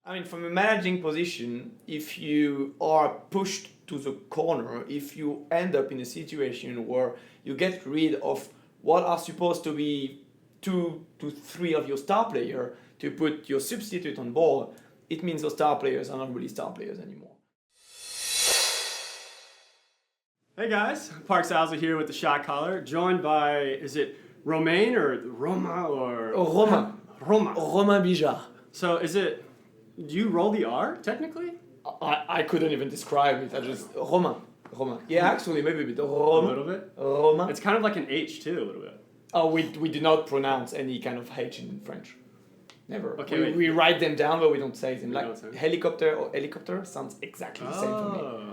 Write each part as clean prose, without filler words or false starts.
I mean, from a managing position, if you are pushed to the corner, if you end up in a situation where you get rid of what are supposed to be 2 to 3 of your star player to put your substitute on board, it means those star players are not really star players anymore. Hey guys, Park Salza here with the Shotcaller, joined by, is it Romain or Roma or? Romain Bigeard. So is it, do you roll the R technically? I couldn't even describe it. I just Romain. Yeah, actually, maybe a bit. A little bit? Romain. It's kind of like an H too, a little bit. Oh, we do not pronounce any kind of H in French. Never. Okay, we write them down, but we don't say them. We Like don't say them. helicopter or helicopter sounds exactly the same for me.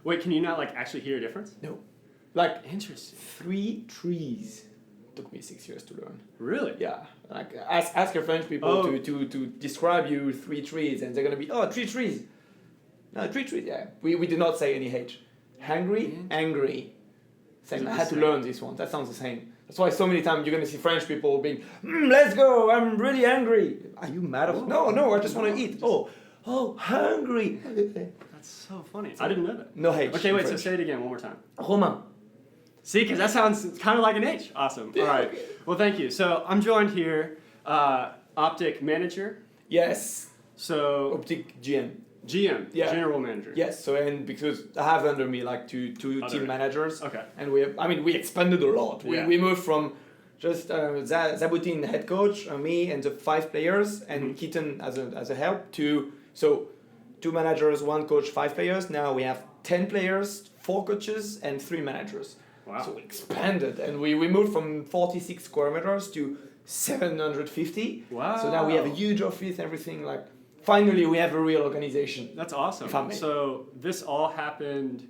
Wait, can you not like actually hear a difference? No. Like Interesting. 3 trees took me 6 years to learn. Really? Yeah. Like ask your French people to describe you 3 trees, and they're gonna be 3 trees. No, 3 trees. Yeah. We do not say any H. Hungry, angry. Same. I had to learn this one. That sounds the same. That's why so many times you're gonna see French people being, let's go. I'm really angry. Are you mad? No. I just want to eat. Oh, hungry. That's so funny. I didn't know that. No H. Okay, in wait, so French. say it again one more time. Romain. See, because that sounds kind of like an H. Awesome. All right. Okay. Well, thank you. So I'm joined here, Optic Manager. Yes. So Optic GM. GM, Yeah. General Manager. Yes. So and because I have under me like two team managers. Okay. And we expanded a lot. We moved from just Zabutin head coach, me and the 5 players, and Keaton as a help to 2 managers, 1 coach, 5 players. Now we have 10 players, 4 coaches, and 3 managers. Wow. So we expanded, and we moved from 46 square meters to 750. Wow. So now we have a huge office, everything like. Finally, we have a real organization. That's awesome. If I may. So this all happened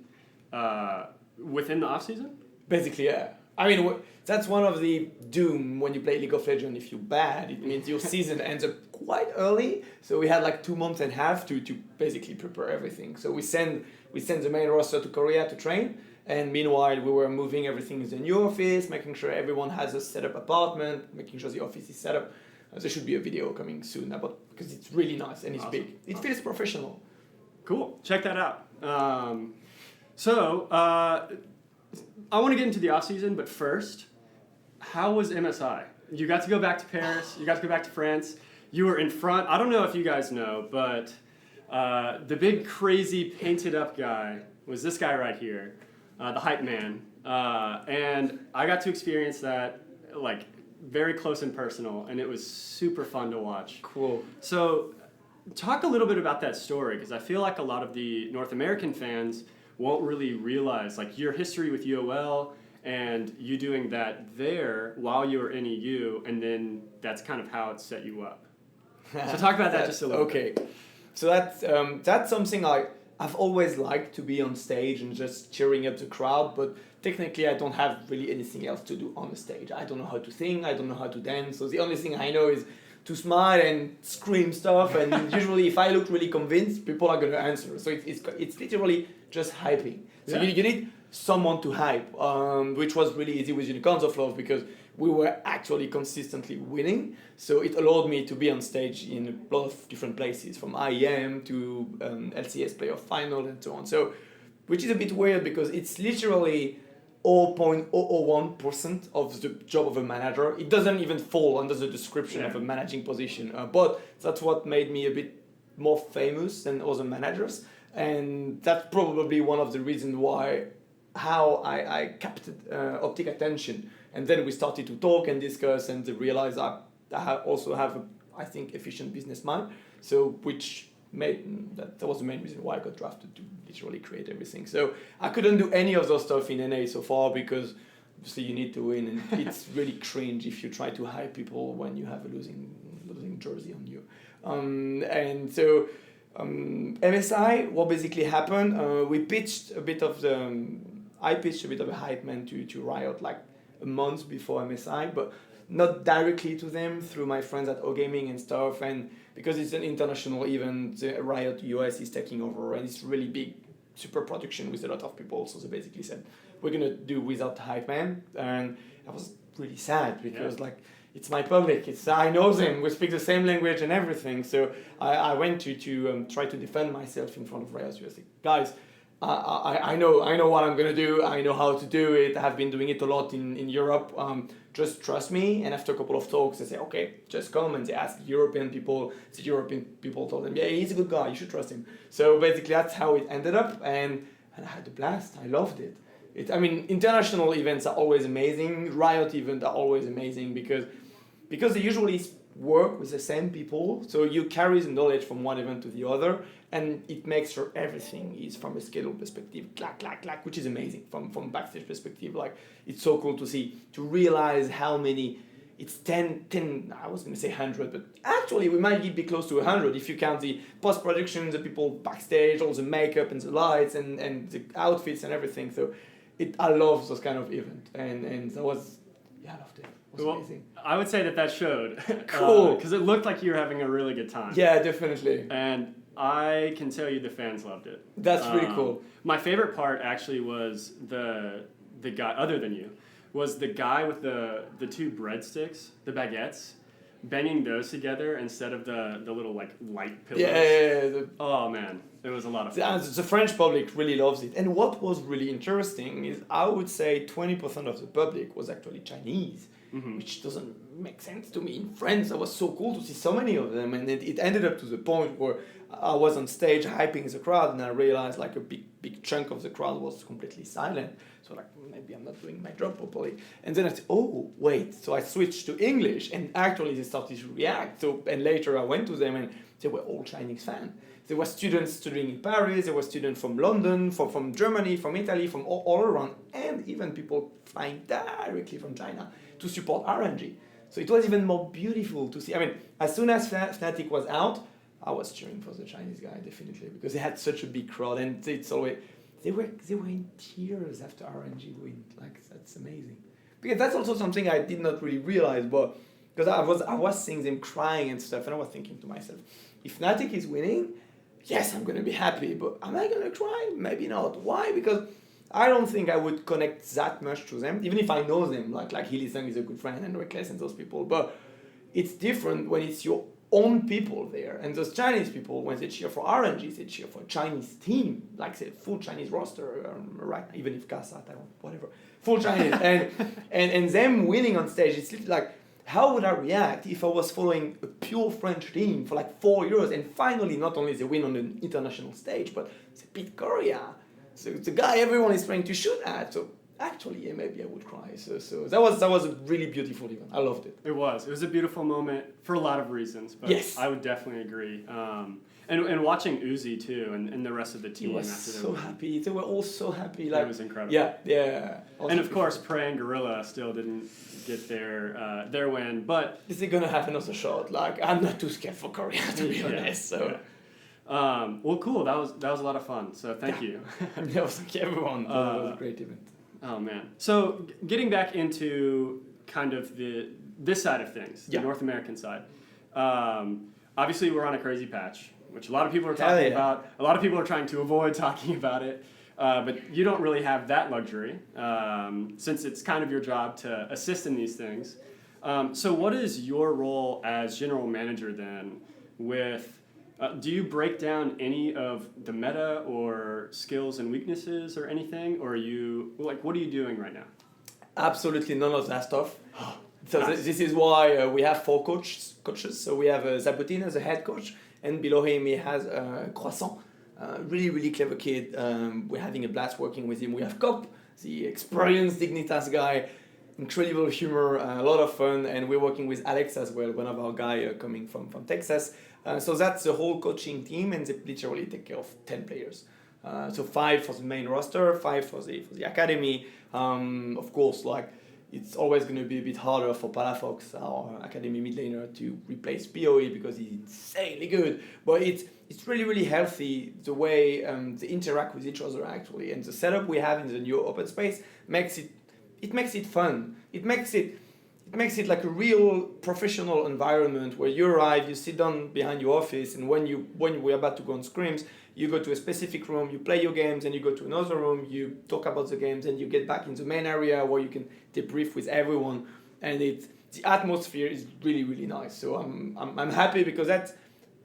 within the off season? Basically, yeah. I mean, that's one of the doom when you play League of Legends. If you're bad, it means your season ends up quite early. So we had like 2 months and a half to basically prepare everything. So we send the main roster to Korea to train. And meanwhile, we were moving everything in the new office, making sure everyone has a set up apartment, making sure the office is set up. There should be a video coming soon about because it's really nice and it's big. It feels professional. Cool. Check that out. I want to get into the off season, but first, how was MSI? You got to go back to Paris. You got to go back to France. You were in front. I don't know if you guys know, but the big crazy painted up guy was this guy right here, the hype man, and I got to experience that like very close and personal, and it was super fun to watch. Cool. So talk a little bit about that story, because I feel like a lot of the North American fans won't really realize like your history with UOL and you doing that there while you were in EU, and then that's kind of how it set you up. So talk about that just a little bit. Okay. So that's something I've always liked, to be on stage and just cheering up the crowd, but technically I don't have really anything else to do on the stage. I don't know how to sing, I don't know how to dance, so the only thing I know is to smile and scream stuff, and usually if I look really convinced, people are going to answer. So it's literally just hyping. So you need someone to hype, which was really easy with Unicorns of Love because we were actually consistently winning. So it allowed me to be on stage in a lot of different places, from IEM to LCS playoff final and so on. So, which is a bit weird because it's literally 0.001% of the job of a manager. It doesn't even fall under the description of a managing position. But that's what made me a bit more famous than other managers. And that's probably one of the reasons how I captured Optic attention. And then we started to talk and discuss and realize I also have I think, efficient business mind. So which that was the main reason why I got drafted, to literally create everything. So I couldn't do any of those stuff in NA so far because obviously you need to win, and it's really cringe if you try to hype people when you have a losing jersey on you. And so MSI, what basically happened, I pitched a bit of a hype man to Riot like a month before MSI, but not directly to them, through my friends at Optic Gaming and stuff, and because it's an international event, the Riot US is taking over, and it's really big, super production with a lot of people, so they basically said, we're gonna do without hype man, and I was really sad because it's my public. I know them. We speak the same language and everything. So I went to try to defend myself in front of Riot USA. Guys, I know what I'm gonna do. I know how to do it. I have been doing it a lot in Europe. Just trust me. And after a couple of talks, they say, okay, just come. And they ask European people. The European people told them, yeah, he's a good guy. You should trust him. So basically, that's how it ended up. And I had a blast. I loved it. International events are always amazing. Riot events are always amazing because they usually work with the same people, so you carry the knowledge from one event to the other, and it makes sure everything is from a schedule perspective, clack, which is amazing from backstage perspective. Like, it's so cool to see, to realize how many. It's 10, I was going to say 100, but actually we might be close to 100 if you count the post-production, the people backstage, all the makeup and the lights and the outfits and everything. So I love those kind of events, and that was, I loved it. It was amazing. I would say that showed. Cool. Because it looked like you were having a really good time. Yeah, definitely. And I can tell you the fans loved it. That's really cool. My favorite part actually was the guy, other than you, was the guy with the two breadsticks, the baguettes, banging those together instead of the little like light pillars. Yeah. Oh man, it was a lot of fun. The French public really loves it. And what was really interesting is I would say 20% of the public was actually Chinese, which doesn't make sense to me. In France, it was so cool to see so many of them. And it ended up to the point where I was on stage hyping the crowd, and I realized like a big chunk of the crowd was completely silent. So like, maybe I'm not doing my job properly. And then I said, oh, wait. So I switched to English, and actually they started to react. And later I went to them, and they were all Chinese fans. There were students studying in Paris, there were students from London, from Germany, from Italy, from all around, and even people flying directly from China to support RNG. So it was even more beautiful to see. As soon as Fnatic was out, I was cheering for the Chinese guy, definitely, because they had such a big crowd, and it's always, they were in tears after RNG win. Like, that's amazing. Because that's also something I did not really realize, but because I was seeing them crying and stuff, and I was thinking to myself, if Fnatic is winning, yes, I'm going to be happy, but am I going to cry? Maybe not. Why? Because I don't think I would connect that much to them, even if I know them, like Hillisang is a good friend, and Reckless and those people, but it's different when it's your own people there. And those Chinese people, when they cheer for RNG, they cheer for a Chinese team, like say full Chinese roster, right? Even if Kasa, whatever, full Chinese, and them winning on stage. It's literally like, how would I react if I was following a pure French team for like 4 years, and finally not only they win on an international stage, but they beat Korea. So the guy everyone is trying to shoot at. So actually, yeah, maybe I would cry. So that was a really beautiful event. I loved it. It was a beautiful moment for a lot of reasons. But yes, I would definitely agree. And watching Uzi too, and the rest of the team. He was so happy. They were all so happy. Like, it was incredible. Yeah. And of course, Prey and Gorilla still didn't get their win. But is it gonna have another shot? Like, I'm not too scared for Korea, to be honest. So. Yeah. Well, cool. That was a lot of fun. So thank you. That was everyone. That was a great event. Oh man. So getting back into kind of this side of things, the North American side. Obviously, we're on a crazy patch, which a lot of people are talking about. A lot of people are trying to avoid talking about it. But you don't really have that luxury, since it's kind of your job to assist in these things. So what is your role as general manager then with... do you break down any of the meta or skills and weaknesses or anything? Or are you, like, what are you doing right now? Absolutely none of that stuff. So this is why we have 4 coaches. So we have Zabutin as a head coach, and below him he has Croissant, really, really clever kid. We're having a blast working with him. We have Cop, the experienced Dignitas guy, incredible humor, a lot of fun, and we're working with Alex as well, one of our guys coming from Texas. So that's the whole coaching team, and they literally take care of 10 players. So 5 for the main roster, 5 for the academy. Of course, like, it's always going to be a bit harder for Palafox, our academy mid laner, to replace PoE because he's insanely good. But it's really, really healthy the way they interact with each other actually, and the setup we have in the new open space makes it fun. It makes it like a real professional environment where you arrive, you sit down behind your office, and when we're about to go on scrims, you go to a specific room, you play your games, and you go to another room, you talk about the games, and you get back in the main area where you can debrief with everyone. And the the atmosphere is really, really nice. So I'm happy because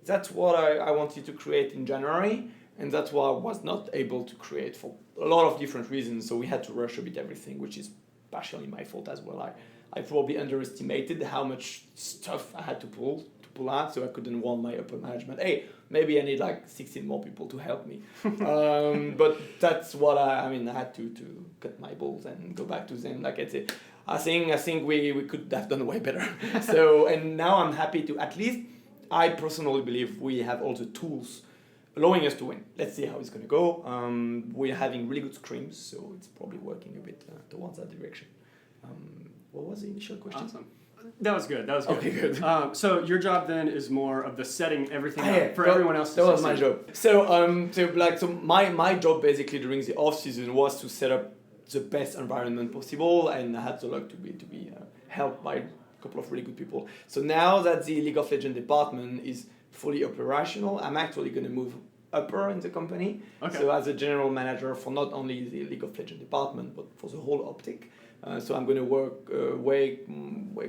that's what I wanted to create in January, and that's what I was not able to create for a lot of different reasons. So we had to rush a bit everything, which is partially my fault as well. I probably underestimated how much stuff I had to pull out, so I couldn't warn my upper management, hey, maybe I need like 16 more people to help me. But that's what I had to cut my balls and go back to them. Like I think we could have done way better. So, and now I'm happy to, at least I personally believe we have all the tools allowing us to win. Let's see how it's going to go. We're having really good scrims, so it's probably working a bit towards that direction. What was the initial question? Awesome. That was good. Okay, good. So your job then is more of the setting everything up for everyone else to That was succeed. my job. So my job basically during the off season was to set up the best environment possible, and I had the luck to be helped by a couple of really good people. So now that the League of Legends department is fully operational, I'm actually going to move upper in the company. Okay. So as a general manager for not only the League of Legends department, but for the whole Optic. So I'm going to work way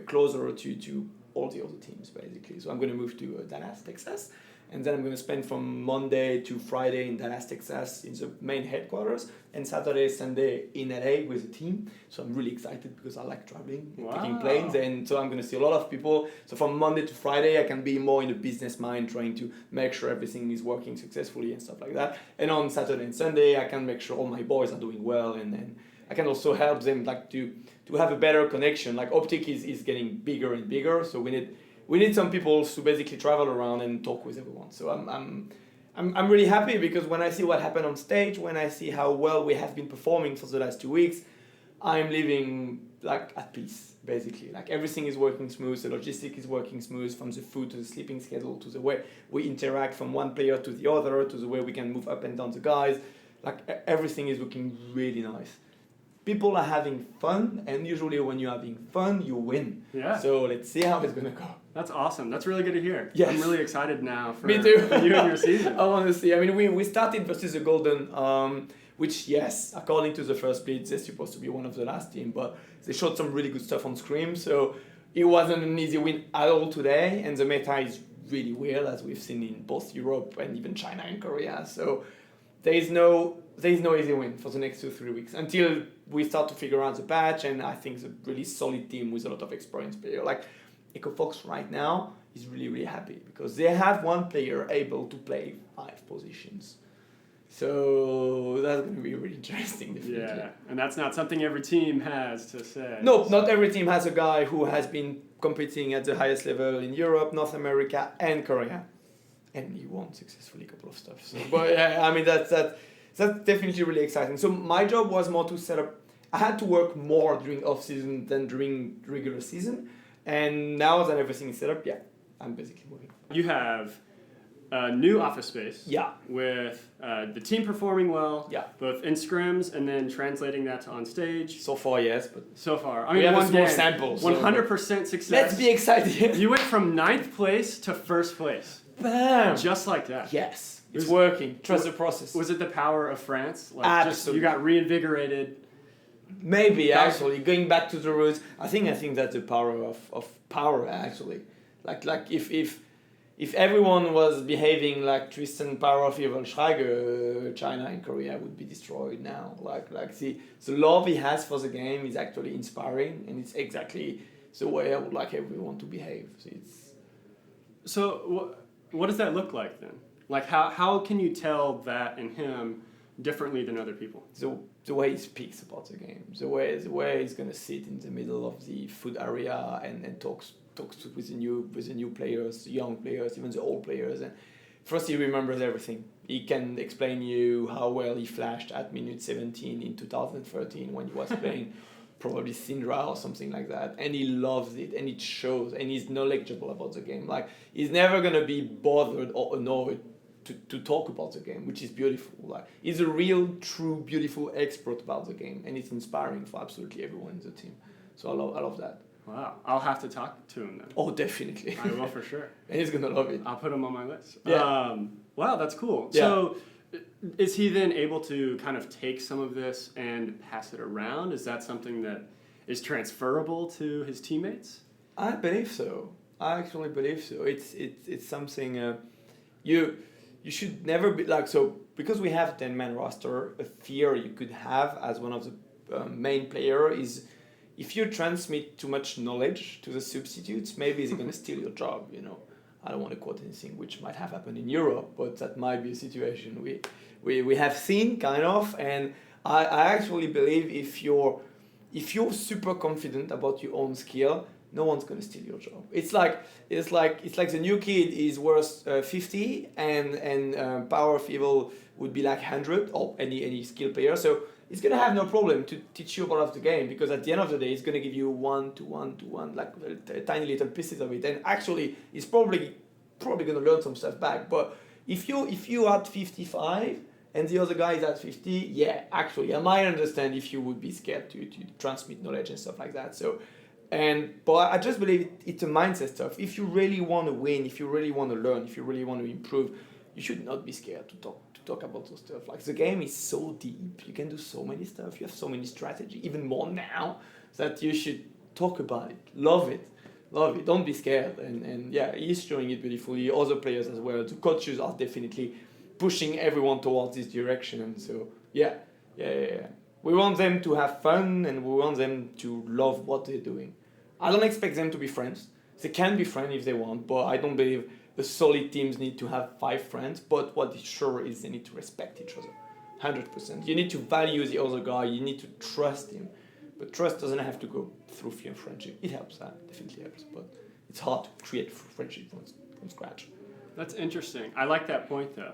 closer to all the other teams, basically. So I'm going to move to Dallas, Texas. And then I'm going to spend from Monday to Friday in Dallas, Texas, in the main headquarters, and Saturday, Sunday in LA with the team. So I'm really excited because I like traveling, taking planes, and so I'm going to see a lot of people. So from Monday to Friday, I can be more in the business mind, trying to make sure everything is working successfully and stuff like that. And on Saturday and Sunday, I can make sure all my boys are doing well, and then I can also help them like to have a better connection. Like Optic is getting bigger and bigger, so we need some people to basically travel around and talk with everyone. So I'm really happy because when I see what happened on stage, when I see how well we have been performing for the last 2 weeks, I'm living like at peace, basically. Like everything is working smooth, the logistic is working smooth, from the food to the sleeping schedule to the way we interact from one player to the other to the way we can move up and down the guys. Like everything is looking really nice. People are having fun, and usually when you're having fun, you win. Yeah. So let's see how it's gonna go. That's awesome. That's really good to hear. Yes. I'm really excited now for, Me too. for you and your season. I want to see. I mean, we started versus the Golden, which, yes, according to the first split, they're supposed to be one of the last team, but they showed some really good stuff on Scream, so it wasn't an easy win at all today, and the meta is really weird, as we've seen in both Europe and even China and Korea. So there is no easy win for the next 2-3 weeks until we start to figure out the patch, and I think it's a really solid team with a lot of experience player. Like EcoFox right now is really, really happy because they have one player able to play 5 positions. So that's going to be really interesting, definitely. Yeah, and that's not something every team has to say. No, not every team has a guy who has been competing at the highest level in Europe, North America, and Korea. And he won successfully a couple of stuff. So, but yeah, I mean, that's definitely really exciting. So my job was more to set up. I had to work more during off season than during regular season, and now that everything is set up, yeah, I'm basically moving. You have a new office space. Yeah. With the team performing well. Yeah. Both in scrims and then translating that to on stage. So far, yes, but So far, I we mean, have one a small game, sample. So 100% success. let's be excited. You went from 9th place to 1st place. Bam! Just like that. Yes, it's Was- working. Trust the process. Was it the power of France? Like Absolutely. you got reinvigorated. Maybe actually going back to the roots. I think that's the power of power actually. Like if everyone was behaving like Tristan Powerful Schreiger, China and Korea would be destroyed now. Like the love he has for the game is actually inspiring, and it's exactly the way I would like everyone to behave. So what does that look like then? Like how can you tell that in him differently than other people? The way he speaks about the game, the way he's gonna sit in the middle of the food area and talks with the new players, young players, even the old players. And first, he remembers everything. He can explain you how well he flashed at minute 17 in 2013 when he was playing probably Syndra or something like that, and he loves it, and it shows, and he's knowledgeable about the game. Like he's never gonna be bothered or annoyed to talk about the game, which is beautiful. Like he's a real, true, beautiful expert about the game, and it's inspiring for absolutely everyone in the team. So I love that. Wow, I'll have to talk to him then. Oh, definitely. I will for sure. And he's gonna love it. I'll put him on my list. Yeah. Wow, that's cool. Yeah. So is he then able to kind of take some of this and pass it around? Is that something that is transferable to his teammates? I believe so. I actually believe so. It's something you you should never be like so because we have 10-man roster. A fear you could have as one of the main player is if you transmit too much knowledge to the substitutes, maybe they're gonna steal your job. You know, I don't want to quote anything which might have happened in Europe, but that might be a situation we have seen kind of. And I actually believe if you're super confident about your own skill, no one's gonna steal your job. It's like the new kid is worth 50 and power of evil would be like 100 or any skill player. So it's gonna have no problem to teach you a lot of the game because at the end of the day, it's gonna give you one to one like tiny little pieces of it. And actually, it's probably gonna learn some stuff back. But if you at 55 and the other guy is at 50, yeah, actually, I might understand if you would be scared to transmit knowledge and stuff like that. So, but I just believe it's a mindset stuff. If you really want to win, if you really want to learn, if you really want to improve, you should not be scared to talk about those stuff. Like the game is so deep, you can do so many stuff, you have so many strategy, even more now, that you should talk about it, love it. Don't be scared. And yeah, he's showing it beautifully. Other players as well. The coaches are definitely pushing everyone towards this direction. And so yeah. We want them to have fun and we want them to love what they're doing. I don't expect them to be friends. They can be friends if they want, but I don't believe the solid teams need to have 5 friends. But what is sure is they need to respect each other, 100%. You need to value the other guy. You need to trust him. But trust doesn't have to go through fear and friendship. It helps, that definitely helps. But it's hard to create friendship from scratch. That's interesting. I like that point though.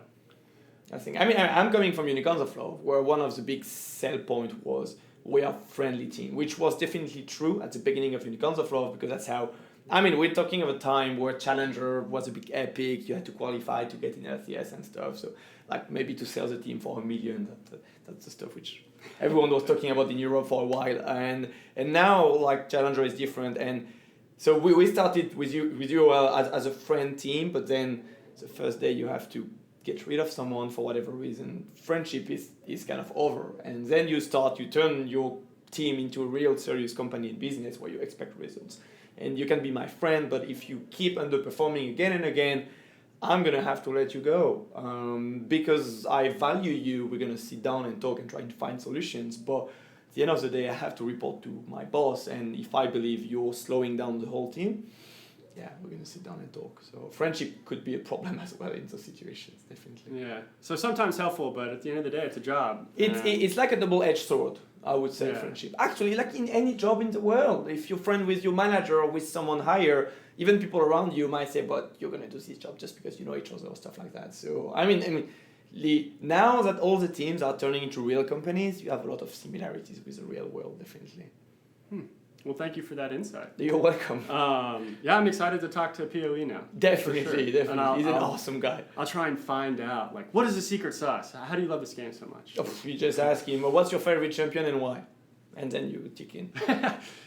I'm coming from Unicorns of Love, where one of the big sell point was we are friendly team, which was definitely true at the beginning of Unicorns of Love because that's how. We're talking of a time where Challenger was a big epic. You had to qualify to get in LCS and stuff. So, like maybe to sell the team for $1 million, that's the stuff which everyone was talking about in Europe for a while. And now like Challenger is different. And so we started with you as a friend team, but then the first day you have to get rid of someone for whatever reason. Friendship is kind of over. And then you turn your team into a real serious company in business where you expect results. And you can be my friend, but if you keep underperforming again and again, I'm going to have to let you go. Because I value you, we're going to sit down and talk and try to find solutions. But at the end of the day, I have to report to my boss. And if I believe you're slowing down the whole team, yeah, we're going to sit down and talk. So friendship could be a problem as well in those situations, definitely. Yeah. So sometimes helpful, but at the end of the day, it's a job. It's like a double-edged sword, I would say, friendship. Actually, like in any job in the world, if you're friend with your manager or with someone higher, even people around you might say, but you're going to do this job just because you know each other or stuff like that. So, now that all the teams are turning into real companies, you have a lot of similarities with the real world, definitely. Well, thank you for that insight. You're welcome. I'm excited to talk to PoE now. Definitely. He's an awesome guy. I'll try and find out, like, what is the secret sauce? How do you love this game so much? You just ask him, what's your favorite champion and why? And then you tick in.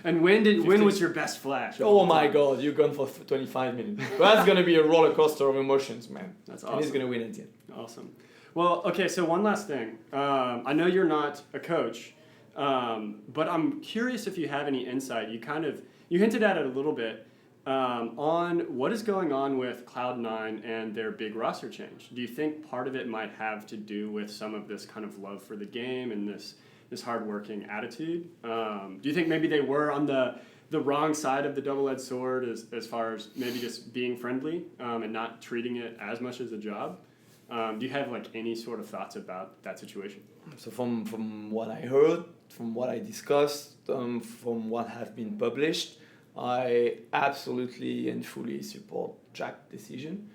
And when was your best flash? Oh my God, you've gone for 25 minutes. That's going to be a roller coaster of emotions, man. That's awesome. And he's going to win at the end. Awesome. Well, okay, so one last thing. I know you're not a coach, but I'm curious if you have any insight. You hinted at it a little bit on what is going on with Cloud9 and their big roster change. Do you think part of it might have to do with some of this kind of love for the game and this hardworking attitude? Do you think maybe they were on the wrong side of the double-edged sword as far as maybe just being friendly and not treating it as much as a job? Do you have like any sort of thoughts about that situation? So from what I heard, from what I discussed, from what have been published, I absolutely and fully support Jack's decision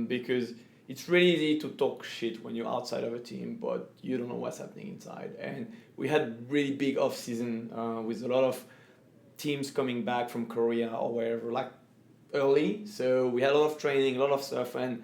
because it's really easy to talk shit when you're outside of a team, but you don't know what's happening inside. And we had really big off-season with a lot of teams coming back from Korea or wherever, like early. So we had a lot of training, a lot of stuff. And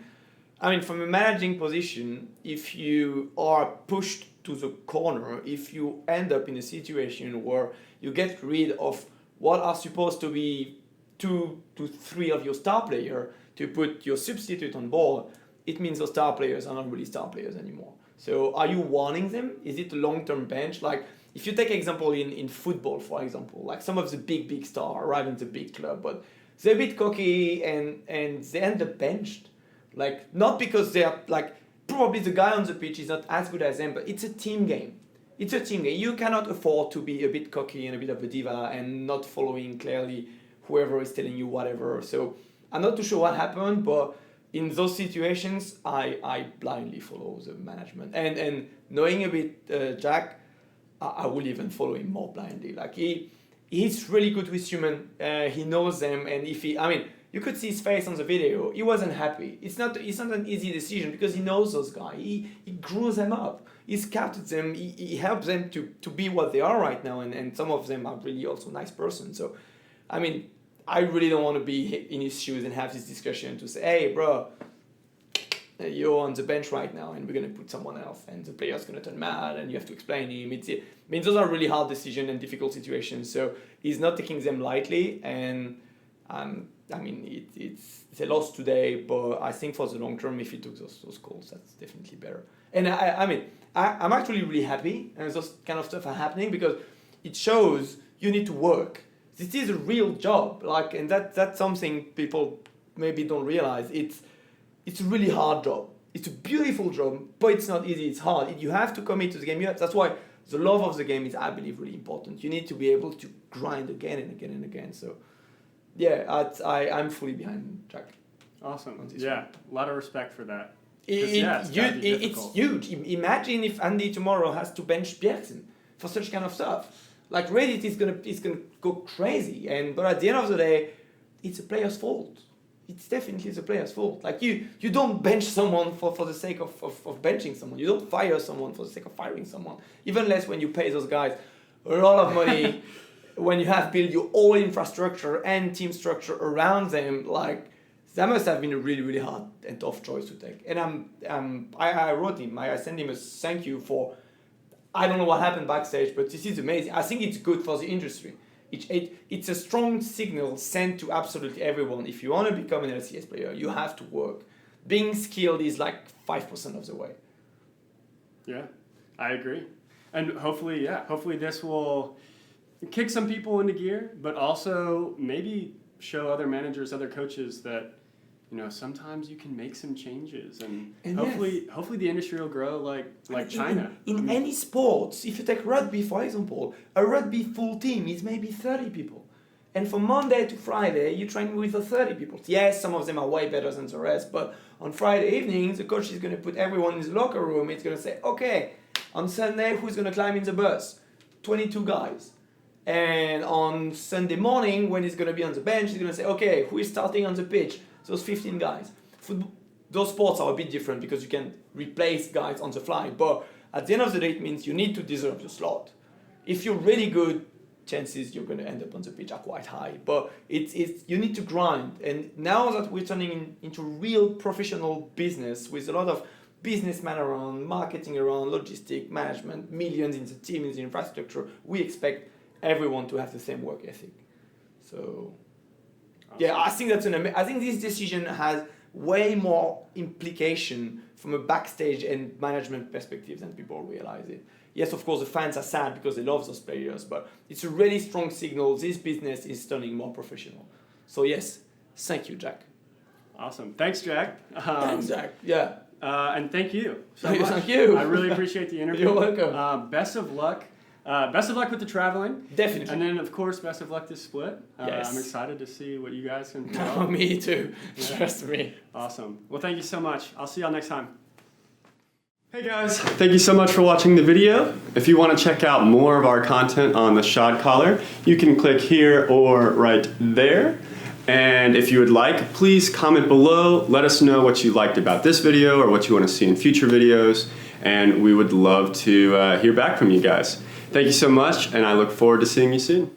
from a managing position, if you are pushed to the corner, if you end up in a situation where you get rid of what are supposed to be 2 to 3 of your star player to put your substitute on board, it means those star players are not really star players anymore. So are you warning them? Is it a long-term bench? Like if you take example in football, for example, like some of the big star arrive in the big club, but they're a bit cocky and they end up benched. Like not because they are like probably the guy on the pitch is not as good as them, but it's a team game. It's a team game. You cannot afford to be a bit cocky and a bit of a diva and not following clearly whoever is telling you whatever. So I'm not too sure what happened, but in those situations, I blindly follow the management. And knowing a bit Jack, I will even follow him more blindly. Like he's really good with human. He knows them, and you could see his face on the video. He wasn't happy. It's not an easy decision because he knows those guys. He grew them up. He scouted them. He helped them to be what they are right now. And some of them are really also nice persons. So, I really don't want to be in his shoes and have this discussion to say, hey, bro, you're on the bench right now and we're going to put someone else and the player's going to turn mad and you have to explain him. Those are really hard decisions and difficult situations. So he's not taking them lightly. And it's a loss today, but I think for the long term, if he took those calls, that's definitely better. And I'm actually really happy and those kind of stuff are happening because it shows you need to work. This is a real job, and that's something people maybe don't realize. It's a really hard job. It's a beautiful job, but it's not easy. It's hard. You have to commit to the game. That's why the love of the game is, I believe, really important. You need to be able to grind again and again and again. So, yeah, I'm fully behind Jack. Awesome. Yeah, a lot of respect for that. It's huge. Imagine if Andy tomorrow has to bench Pierson for such kind of stuff. Like Reddit is gonna go crazy, but at the end of the day, it's a player's fault. It's definitely the player's fault. Like you don't bench someone for the sake of benching someone. You don't fire someone for the sake of firing someone. Even less when you pay those guys a lot of money, when you have built your whole infrastructure and team structure around them. Like that must have been a really, really hard and tough choice to take. And I wrote him. I sent him a thank you for. I don't know what happened backstage, but this is amazing. I think it's good for the industry. It's a strong signal sent to absolutely everyone. If you want to become an LCS player, you have to work. Being skilled is like 5% of the way. Yeah, I agree. And hopefully this will kick some people into gear, but also maybe show other managers, other coaches that sometimes you can make some changes, and hopefully the industry will grow like China. In any sports, if you take rugby, for example, a rugby full team is maybe 30 people. And from Monday to Friday, you train with the 30 people. Yes, some of them are way better than the rest, but on Friday evenings, the coach is going to put everyone in his locker room. It's going to say, okay, on Sunday, who's going to climb in the bus? 22 guys. And on Sunday morning, when he's going to be on the bench, he's going to say, okay, who is starting on the pitch? Those 15 guys. Those sports are a bit different because you can replace guys on the fly. But at the end of the day, it means you need to deserve the slot. If you're really good, chances you're going to end up on the pitch are quite high. But you need to grind. And now that we're turning into real professional business with a lot of businessmen around, marketing around, logistic, management, millions in the team, in the infrastructure, we expect everyone to have the same work ethic. So... yeah, I think I think this decision has way more implication from a backstage and management perspective than people realize it. Yes, of course, the fans are sad because they love those players, but it's a really strong signal. This business is turning more professional. So yes, thank you, Jack. Awesome. Thanks, Jack. Thanks, Jack. Yeah. And thank you so much. Thank you. I really appreciate the interview. You're welcome. Best of luck. Best of luck with the traveling. Definitely. And then, of course, best of luck this split. Yes. I'm excited to see what you guys can do. Oh, me too. Yeah. Trust me. Awesome. Well, thank you so much. I'll see y'all next time. Hey guys, thank you so much for watching the video. If you want to check out more of our content on the Shotcaller, you can click here or right there. And if you would like, please comment below. Let us know what you liked about this video or what you want to see in future videos. And we would love to hear back from you guys. Thank you so much, and I look forward to seeing you soon.